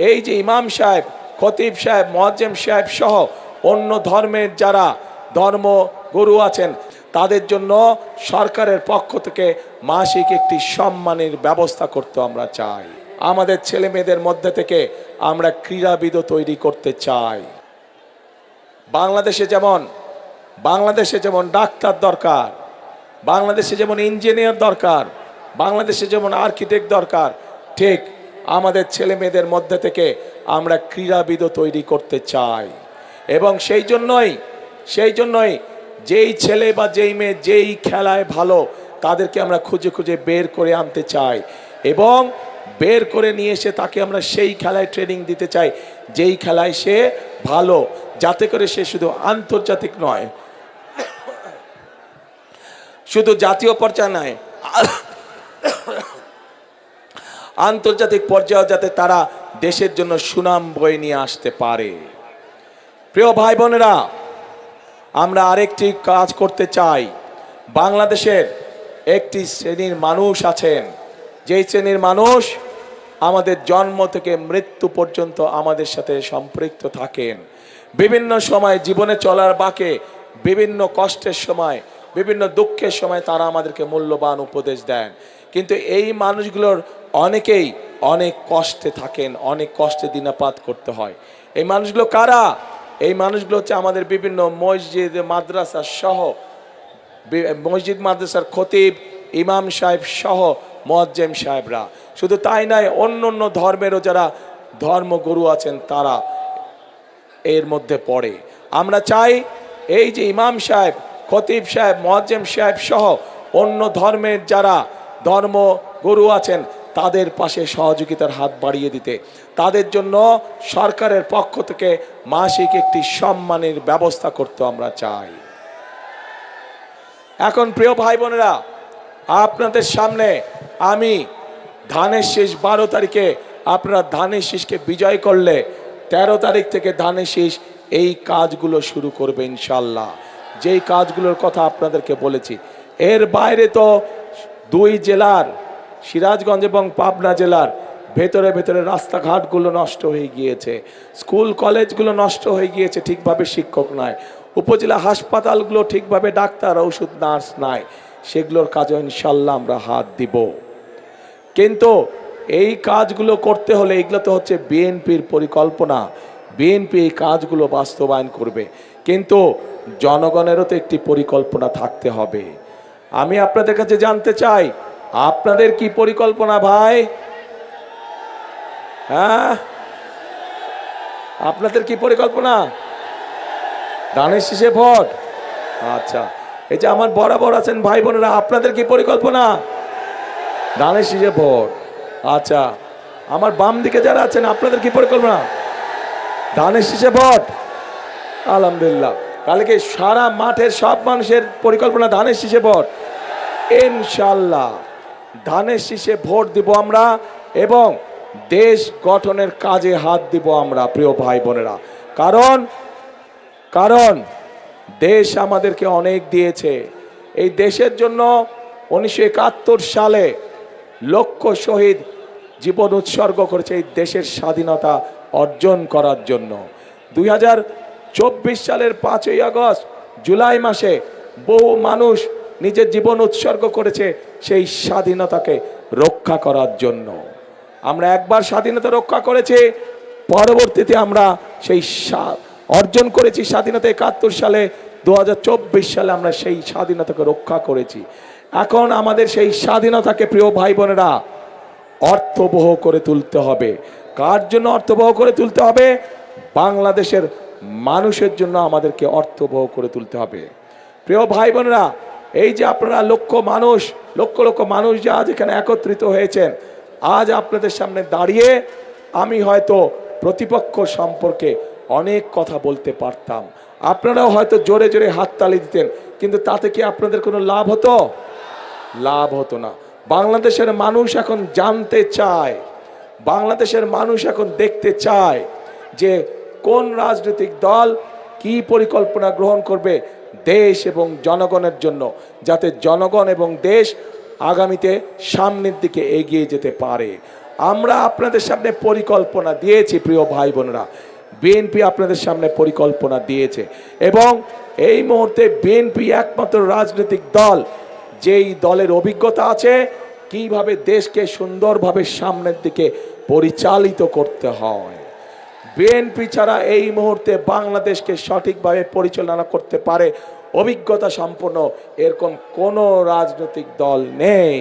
এই যে ইমাম সাহেব, খতিব সাহেব, মুয়াজ্জিম সাহেব সহ অন্য ধর্মের যারা ধর্মগুরু আছেন তাদের জন্য সরকারের পক্ষ থেকে মাসিক একটি সম্মানের ব্যবস্থা করতে আমরা চাই। আমাদের ছেলে মেয়েদের মধ্যে থেকে আমরা ক্রীড়াবিদ তৈরি করতে চাই। বাংলাদেশে যেমন ডাক্তার দরকার, বাংলাদেশে যেমন ইঞ্জিনিয়ার দরকার, বাংলাদেশে যেমন আর্কিটেক্ট দরকার, ঠিক আমাদের ছেলে মেয়েদের মধ্যে থেকে আমরা ক্রীড়াবিদ তৈরি করতে চাই। এবং সেই জন্যই যেই ছেলে বা যেই মেয়ে যেই খেলায় ভালো তাদেরকে আমরা খুঁজে খুঁজে বের করে আনতে চাই এবং বের করে নিয়ে এসে তাকে আমরা সেই খেলায় ট্রেনিং দিতে চাই যেই খেলায় সে ভালো, যাতে করে সে শুধু আন্তর্জাতিক নয়, শুধু জাতীয় পর্যায়ে নয়, আন্তর্জাতিক পর্যায়ে যাতে তারা দেশের জন্য সুনাম বয়ে নিয়ে আসতে পারে। প্রিয় ভাই বোনেরা, আমরা আরেকটি কাজ করতে চাই। বাংলাদেশের একটি শ্রেণীর মানুষ আছেন, যেই শ্রেণীর মানুষ আমাদের জন্ম থেকে মৃত্যু পর্যন্ত আমাদের সাথে সম্পৃক্ত থাকেন। বিভিন্ন সময় জীবনে চলার বাঁকে, বিভিন্ন কষ্টের সময়, বিভিন্ন দুঃখের সময় তারা আমাদেরকে মূল্যবান উপদেশ দেন। কিন্তু এই মানুষগুলোর অনেকেই অনেক কষ্টে থাকেন, অনেক কষ্টে দিনাপাত করতে হয়। এই মানুষগুলো কারা? এই মানুষগুলো হচ্ছে আমাদের বিভিন্ন মসজিদ মাদ্রাসা সহ, মসজিদ মাদ্রাসার খতিব, ইমাম সাহেব সহ মুয়াজ্জিম সাহেবরা। শুধু তাই নয়, অন্য ধর্মেরও যারা ধর্মগুরু আছেন তারা এর মধ্যে পড়ে। আমরা চাই এই যে ইমাম সাহেব, খতিব সাহেব, মুয়াজ্জিম সাহেব সহ অন্য ধর্মের যারা ধর্মগুরু আছেন তাদের পাশে সহযোগিতার হাত বাড়িয়ে দিতে, তাদের জন্য সরকারের পক্ষ থেকে মাসিক একটি সম্মানের ব্যবস্থা করতে আমরা চাই। এখন প্রিয় ভাই বোনেরা, আপনাদের সামনে আমি ধানের শীষ 12 তারিখে আপনারা ধানের শীষকে বিজয় করলে 13 তারিখ থেকে ধানের শীষ এই কাজগুলো শুরু করবে ইনশাল্লাহ, যেই কাজগুলোর কথা আপনাদেরকে বলেছি। এর বাইরে তো 2 জেলার, সিরাজগঞ্জ এবং পাবনা জেলার ভেতরে রাস্তাঘাটগুলো নষ্ট হয়ে গিয়েছে, স্কুল কলেজগুলো নষ্ট হয়ে গিয়েছে, ঠিকভাবে শিক্ষক নাই, উপজেলা হাসপাতালগুলো ঠিকভাবে ডাক্তার, ওষুধ, নার্স নাই, সেগুলোর কাজে ইনশাল্লাহ আমরা হাত দিব। কিন্তু এই কাজগুলো করতে হলে এগুলো তো হচ্ছে বিএনপির পরিকল্পনা, বিএনপি এই কাজগুলো বাস্তবায়ন করবে, কিন্তু জনগণেরও তো একটি পরিকল্পনা থাকতে হবে। আমি আপনাদের কাছে জানতে চাই, আপনাদের কি পরিকল্পনা ভাই? হ্যাঁ, আপনাদের কি পরিকল্পনা? ধানের শীষে ভোট? আচ্ছা, এই যে আমার বরাবর আছেন ভাই বোনেরা, আপনাদের কি পরিকল্পনা? ধানের শীষে ভোট। আচ্ছা, আমার বাম দিকে যারা আছেন আপনাদের কি পরিকল্পনা? ধানের শীষে ভোট। আলহামদুলিল্লাহ, কালকে সারা মাঠের সব মানুষের পরিকল্পনা ধানের শীষে ভোট। ইনশাল্লাহ ধানের শীষে ভোট দিব আমরা এবং দেশ গঠনের কাজে হাত দিব আমরা প্রিয় ভাই বোনেরা। কারণ দেশ আমাদেরকে অনেক দিয়েছে। এই দেশের জন্য 1971 সালে লক্ষ শহীদ জীবন উৎসর্গ করেছে এই দেশের স্বাধীনতা অর্জন করার জন্য। 2024 সালের 5ই আগস্ট, জুলাই মাসে বহু মানুষ নিজের জীবন উৎসর্গ করেছে সেই স্বাধীনতাকে রক্ষা করার জন্য। আমরা একবার স্বাধীনতা রক্ষা করেছি, পরবর্তীতে আমরা সেই অর্জন করেছি স্বাধীনতা 71 সালে, 2024 সালে আমরা সেই স্বাধীনতাকে রক্ষা করেছি। এখন আমাদের সেই স্বাধীনতাকে প্রিয় ভাই বোনেরা অর্থবহ করে তুলতে হবে। কার জন্য অর্থবহ করে তুলতে হবে? বাংলাদেশের মানুষের জন্য আমাদেরকে অর্থবহ করে তুলতে হবে। প্রিয় ভাই বোনেরা, এই যে আপনারা লক্ষ লক্ষ মানুষ যে আজ এখানে একত্রিত হয়েছেন, আজ আপনাদের সামনে দাঁড়িয়ে আমি হয়তো প্রতিপক্ষ সম্পর্কে অনেক কথা বলতে পারতাম, আপনারাও হয়তো জোরে জোরে হাততালি দিতেন, কিন্তু তাতে কি আপনাদের কোনো লাভ হতো? লাভ হতো না। বাংলাদেশের মানুষ এখন জানতে চায়, বাংলাদেশের মানুষ এখন দেখতে চায় যে কোন রাজনৈতিক দল কি পরিকল্পনা গ্রহণ করবে দেশ এবং জনগণের জন্য, যাতে জনগণ এবং দেশ আগামীতে সামনের দিকে এগিয়ে যেতে পারে। আমরা আপনাদের সামনে পরিকল্পনা দিয়েছি প্রিয় ভাই বোনেরা, বিএনপি আপনাদের সামনে পরিকল্পনা দিয়েছে এবং এই মুহূর্তে বিএনপি একমাত্র রাজনৈতিক দল যেই দলের অভিজ্ঞতা আছে কিভাবে দেশকে সুন্দরভাবে সামনের দিকে পরিচালিত করতে হয়। বিএনপি ছাড়া এই মুহূর্তে বাংলাদেশকে সঠিকভাবে পরিচালনা করতে পারে অভিজ্ঞতা সম্পন্ন এরকম কোনো রাজনৈতিক দল নেই।